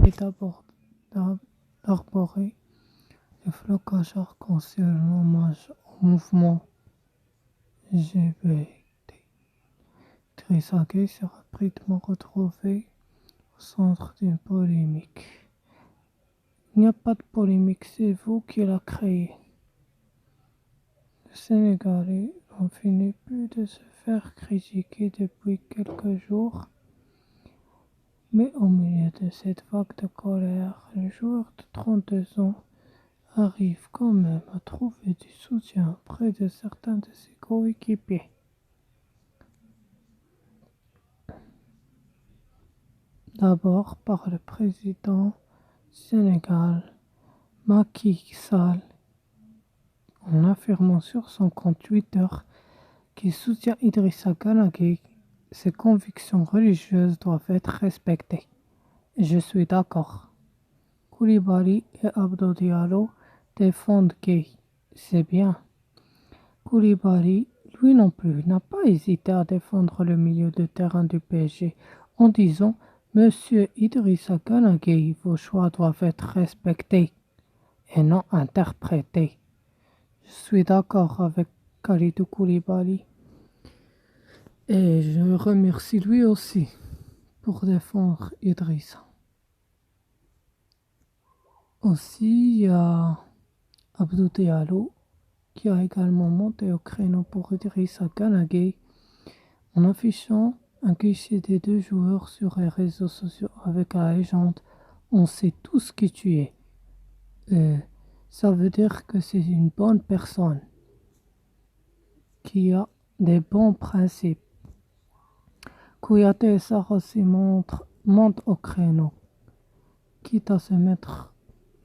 et d'arborer le flocage arc-en-ciel en hommage au mouvement LGBT. Idrissa Gueye s'est rapidement retrouvé au centre d'une polémique. Il n'y a pas de polémique, c'est vous qui l'a créée. Les Sénégalais n'ont fini plus de se faire critiquer depuis quelques jours, mais au milieu de cette vague de colère, le joueur de 32 ans arrive quand même à trouver du soutien auprès de certains de ses coéquipiers. D'abord par le président du Sénégal, Macky Sall, en affirmant sur son compte Twitter qu'il soutient Idrissa Gana Gueye, ses convictions religieuses doivent être respectées. Et je suis d'accord. Koulibaly et Abdou Diallo défendent Gueye, c'est bien. Koulibaly, lui non plus, n'a pas hésité à défendre le milieu de terrain du PSG en disant « Monsieur Idrissa Gana Gueye, vos choix doivent être respectés et non interprétés ». Je suis d'accord avec Kalidou Koulibaly et je le remercie lui aussi pour défendre Idrissa. Aussi, il y a Abdou Diallo qui a également monté au créneau pour Idrissa Gana Gueye en affichant un cliché des deux joueurs sur les réseaux sociaux avec la légende « On sait tous qui tu es ». Ça veut dire que c'est une bonne personne qui a des bons principes. Kouyaté et Sarr aussi montent au créneau, quitte à se mettre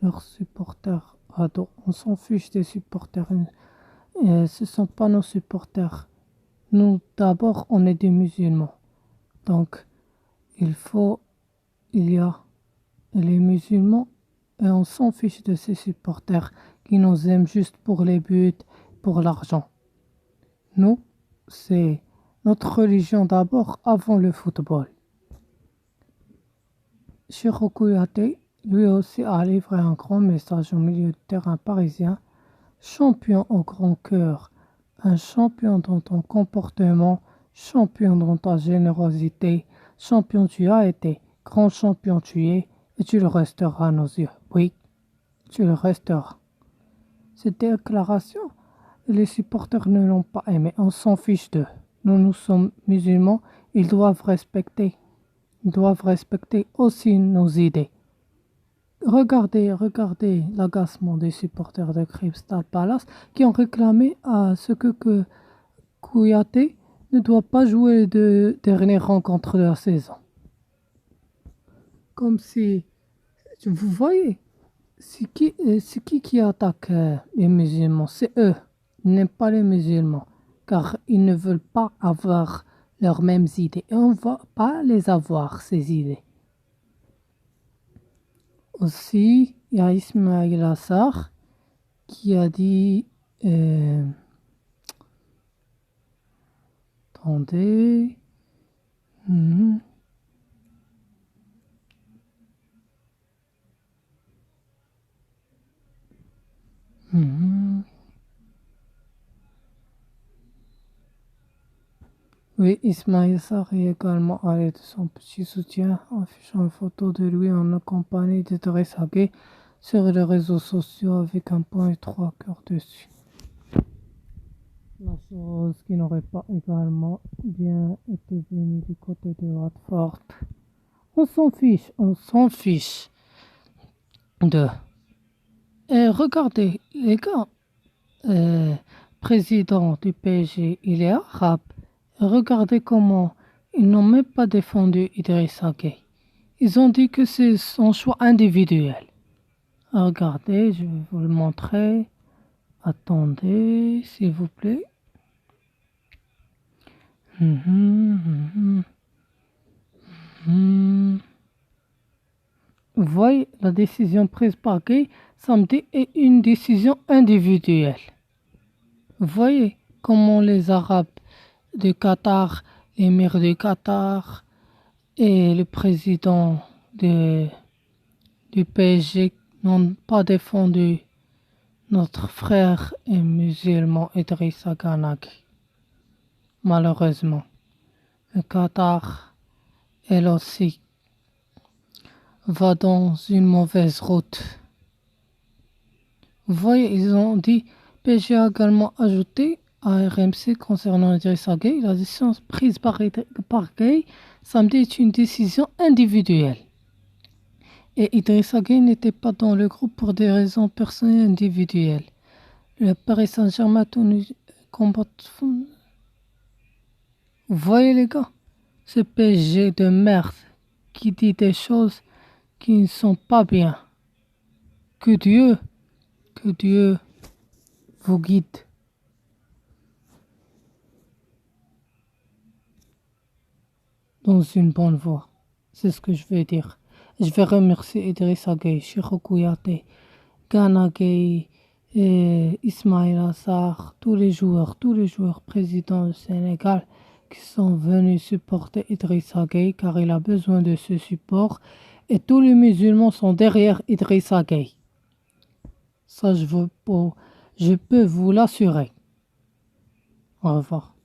leurs supporters à dos. On s'en fiche des supporters, ce ne sont pas nos supporters. Nous, d'abord, on est des musulmans. Donc, il y a les musulmans et on s'en fiche de ces supporters qui nous aiment juste pour les buts, pour l'argent. Nous, c'est notre religion d'abord avant le football. Cheikhou Kouyaté, lui aussi, a livré un grand message au milieu de terrain parisien. Champion au grand cœur, un champion dans ton comportement, champion dans ta générosité, champion tu as été, grand champion tu es, et tu le resteras à nos yeux. Oui, tu le resteras. Cette déclaration, les supporters ne l'ont pas aimé, on s'en fiche d'eux. Nous sommes musulmans, ils doivent respecter aussi nos idées. Regardez l'agacement des supporters de Crystal Palace qui ont réclamé à ce que Kouyaté ne doit pas jouer de dernière rencontre de la saison. Comme si, vous voyez, c'est qui attaque les musulmans? C'est eux, ils n'aiment pas les musulmans, car ils ne veulent pas avoir leurs mêmes idées. Et on ne va pas les avoir, ces idées. Aussi, il y a Ismaïla Assar qui a dit attendez. Oui, Ismaïla Sarr est également allé de son petit soutien, affichant une photo de lui en compagnie d'Idrissa Gueye sur les réseaux sociaux avec un point et 3 cœurs dessus. La chose qui n'aurait pas également bien été venue du côté de Watford. On s'en fiche de... Et regardez, les gars, président du PSG, il est arabe. Regardez comment ils n'ont même pas défendu Idrissa Gueye. Ils ont dit que c'est son choix individuel. Regardez, je vais vous le montrer. Attendez, s'il vous plaît. Vous voyez, la décision prise par Gueye samedi est une décision individuelle. Vous voyez comment les Arabes du Qatar, l'émir du Qatar et le président de du PSG n'ont pas défendu notre frère et musulman Idrissa Gana Gueye. Malheureusement, le Qatar, elle aussi, va dans une mauvaise route. Vous voyez, ils ont dit, PSG a également ajouté à RMC concernant Idrissa Gueye, la décision prise par Gueye samedi est une décision individuelle. Et Idrissa Gueye n'était pas dans le groupe pour des raisons personnelles individuelles. Le Paris Saint-Germain a tenu combat. Vous voyez les gars, ce PSG de merde qui dit des choses qui ne sont pas bien. Que Dieu vous guide. Dans une bonne voie. C'est ce que je veux dire. Je vais remercier Idrissa Gueye, Cheikhou Kouyaté, Gana Gueye, Ismaïla Assar, tous les joueurs présidents du Sénégal qui sont venus supporter Idrissa Gueye car il a besoin de ce support et tous les musulmans sont derrière Idrissa Gueye. Ça, je peux vous l'assurer. Au revoir.